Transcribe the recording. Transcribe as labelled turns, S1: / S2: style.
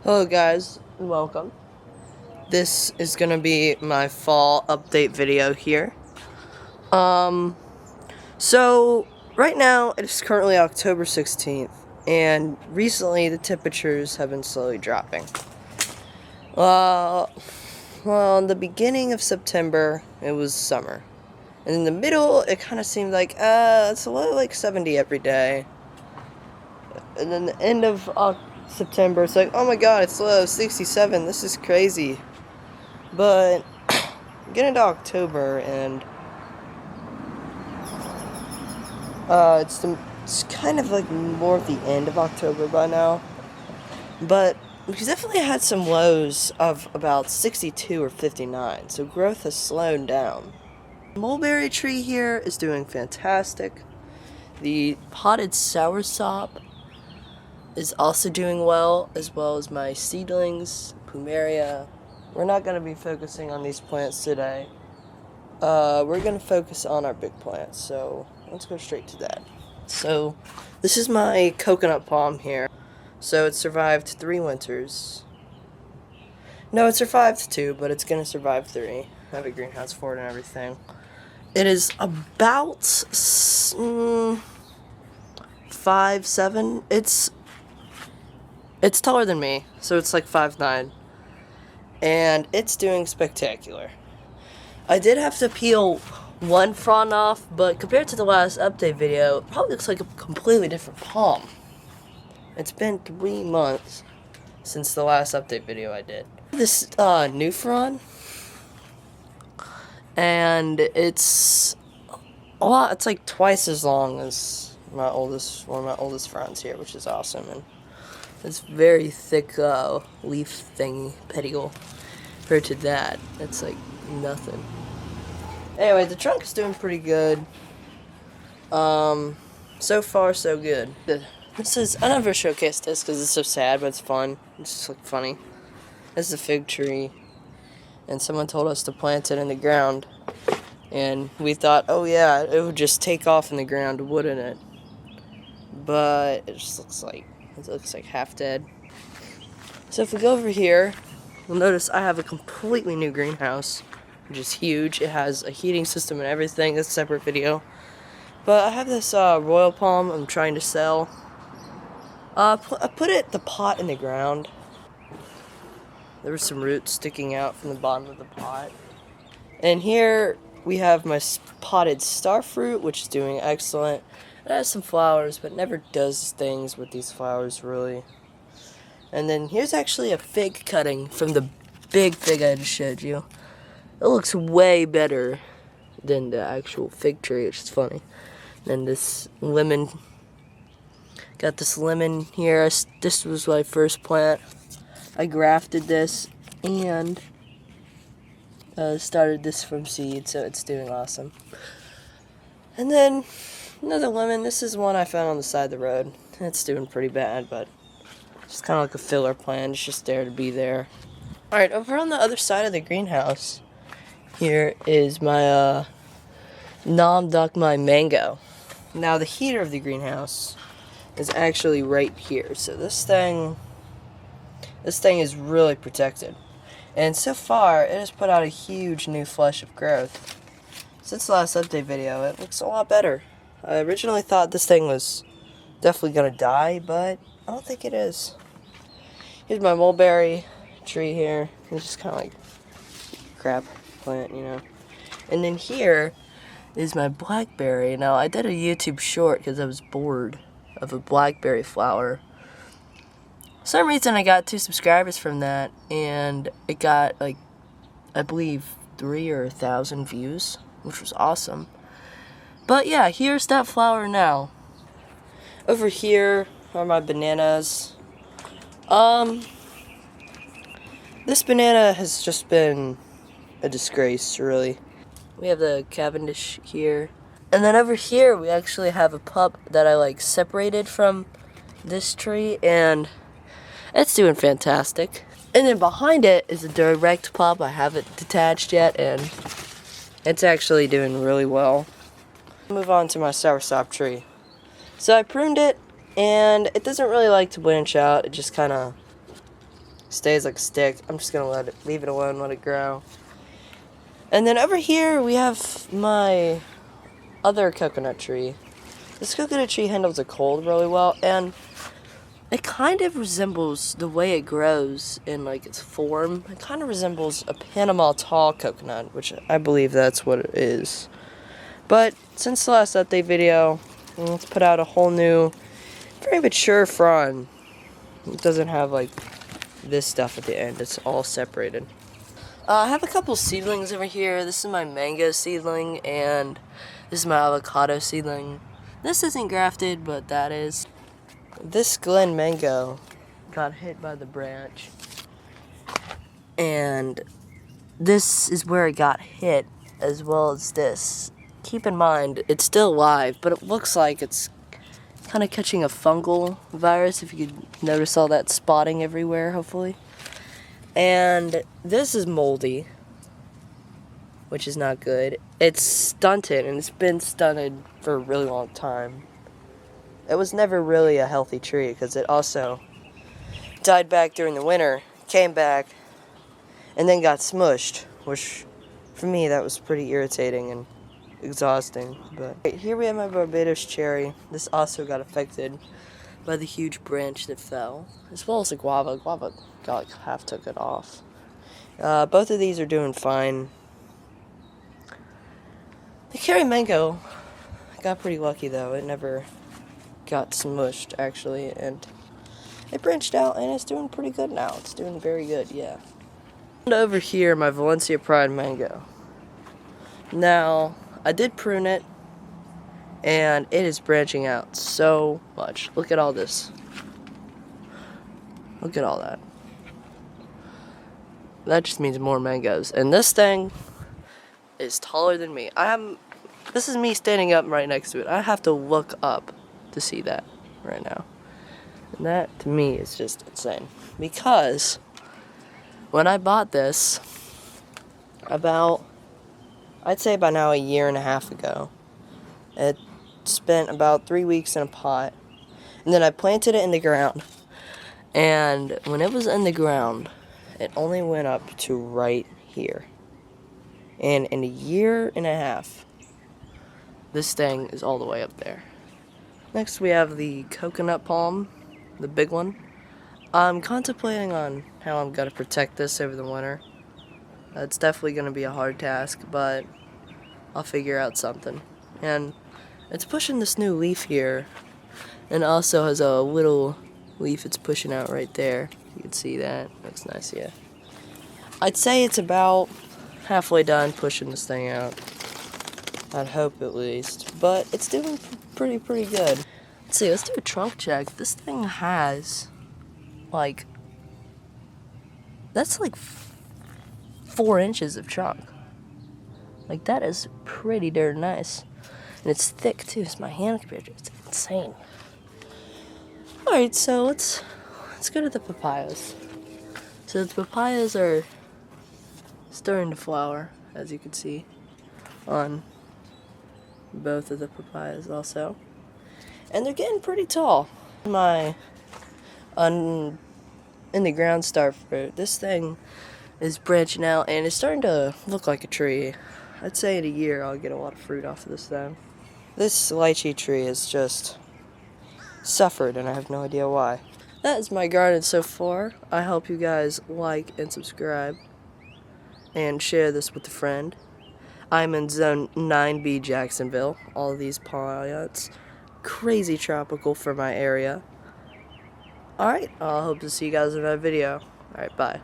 S1: Hello guys, and welcome. This is gonna be my fall update video here. So right now it is currently October 16th, and recently the temperatures have been slowly dropping. Well, in the beginning of September it was summer, and in the middle it kind of seemed like it's a little like 70 every day, and then the end of September, it's like, oh my god, it's low, 67, this is crazy. But get into October, and it's kind of like more of the end of October by now. But we've definitely had some lows of about 62 or 59, so growth has slowed down. The mulberry tree here is doing fantastic. The potted soursop is also doing well as my seedlings, plumeria. We're not going to be focusing on these plants today. We're going to focus on our big plants, so let's go straight to that. So this is my coconut palm here. So it survived 3 winters. No, it survived 2, but it's going to survive 3. I have a greenhouse for it and everything. It is about 5'7". It's taller than me, so it's like 5'9". And it's doing spectacular. I did have to peel one frond off, but compared to the last update video, it probably looks like a completely different palm. It's been 3 months since the last update video I did. This new frond, and it's a lot. It's like twice as long as one of my oldest fronds here, which is awesome. And it's very thick leaf thingy, petiole. Compared to that, it's like nothing. Anyway, the trunk is doing pretty good. So far so good. I never showcased this because it's so sad, but it's fun. It's just like funny. This is a fig tree, and someone told us to plant it in the ground, and we thought, oh yeah, it would just take off in the ground, wouldn't it? But it just looks like half dead. So if we go over here, you'll notice I have a completely new greenhouse, which is huge. It has a heating system and everything. That's a separate video. But I have this royal palm I'm trying to sell. I put the pot in the ground. There were some roots sticking out from the bottom of the pot. And here we have my potted starfruit, which is doing excellent. It has some flowers, but never does things with these flowers, really. And then here's actually a fig cutting from the big fig I just showed you. It looks way better than the actual fig tree, which is funny. And this lemon, got this lemon here. This was my first plant. I grafted this and started this from seed, so it's doing awesome. And then another lemon. This is one I found on the side of the road. It's doing pretty bad, but it's kind of like a filler plant. It's just there to be there. Alright, over on the other side of the greenhouse, here is my Nam Duck My Mango. Now the heater of the greenhouse is actually right here. So this thing is really protected. And so far, it has put out a huge new flush of growth. Since the last update video, it looks a lot better. I originally thought this thing was definitely going to die, but I don't think it is. Here's my mulberry tree here. It's just kind of like crap plant, you know. And then here is my blackberry. Now, I did a YouTube short because I was bored of a blackberry flower. For some reason, I got 2 subscribers from that, and it got, like, I believe 3 or 1,000 views, which was awesome. But yeah, here's that flower now. Over here are my bananas. This banana has just been a disgrace, really. We have the Cavendish here. And then over here, we actually have a pup that I, separated from this tree, and it's doing fantastic. And then behind it is a direct pup. I haven't detached yet, and it's actually doing really well. Move on to my soursop tree. So I pruned it, and it doesn't really like to branch out. It just kind of stays like a stick. I'm just gonna leave it alone, let it grow. And then over here we have my other coconut tree. This coconut tree handles the cold really well, and it kind of resembles the way it grows in like its form. It kind of resembles a Panama tall coconut, which I believe that's what it is. But since the last update video, let's put out a whole new, very mature frond. It doesn't have like this stuff at the end. It's all separated. I have a couple seedlings over here. This is my mango seedling, and this is my avocado seedling. This isn't grafted, but that is. This Glen mango got hit by the branch, and this is where it got hit, as well as this. Keep in mind, it's still alive, but it looks like it's kind of catching a fungal virus, if you could notice all that spotting everywhere, hopefully. And this is moldy, which is not good. It's stunted, and it's been stunted for a really long time. It was never really a healthy tree because it also died back during the winter, came back, and then got smushed, which for me that was pretty irritating and exhausting. But here we have my Barbados cherry. This also got affected by the huge branch that fell, as well as the guava. Guava got like half took it off. Both of these are doing fine. The cherry mango got pretty lucky though. It never got smushed actually, and it branched out and it's doing pretty good now. It's doing very good, yeah. And over here, my Valencia Pride mango. Now, I did prune it, and it is branching out so much. Look at all this. Look at all that. That just means more mangoes. And this thing is taller than me. This is me standing up right next to it. I have to look up to see that right now. And that, to me, is just insane. Because when I bought this, I'd say by now a year and a half ago, it spent about 3 weeks in a pot. And then I planted it in the ground. And when it was in the ground, it only went up to right here. And in a year and a half, this thing is all the way up there. Next we have the coconut palm, the big one. I'm contemplating on how I'm going to protect this over the winter. It's definitely going to be a hard task, but I'll figure out something. And it's pushing this new leaf here, and also has a little leaf it's pushing out right there. You can see that. Looks nice, yeah. I'd say it's about halfway done pushing this thing out. I'd hope at least. But it's doing pretty good. Let's see, let's do a trunk check. This thing has, like, that's like 4 inches of trunk. Like, that is pretty darn nice. And it's thick, too, so my hand compared to it. It's insane. Alright, so let's go to the papayas. So the papayas are starting to flower, as you can see, on both of the papayas also. And they're getting pretty tall. My in the ground star fruit, this thing is branching out and it's starting to look like a tree. I'd say in a year I'll get a lot of fruit off of this thing. This lychee tree has just suffered and I have no idea why. That is my garden so far. I hope you guys like and subscribe and share this with a friend. I'm in Zone 9B, Jacksonville. All of these plants, crazy tropical for my area. Alright, I'll hope to see you guys in that video. Alright, bye.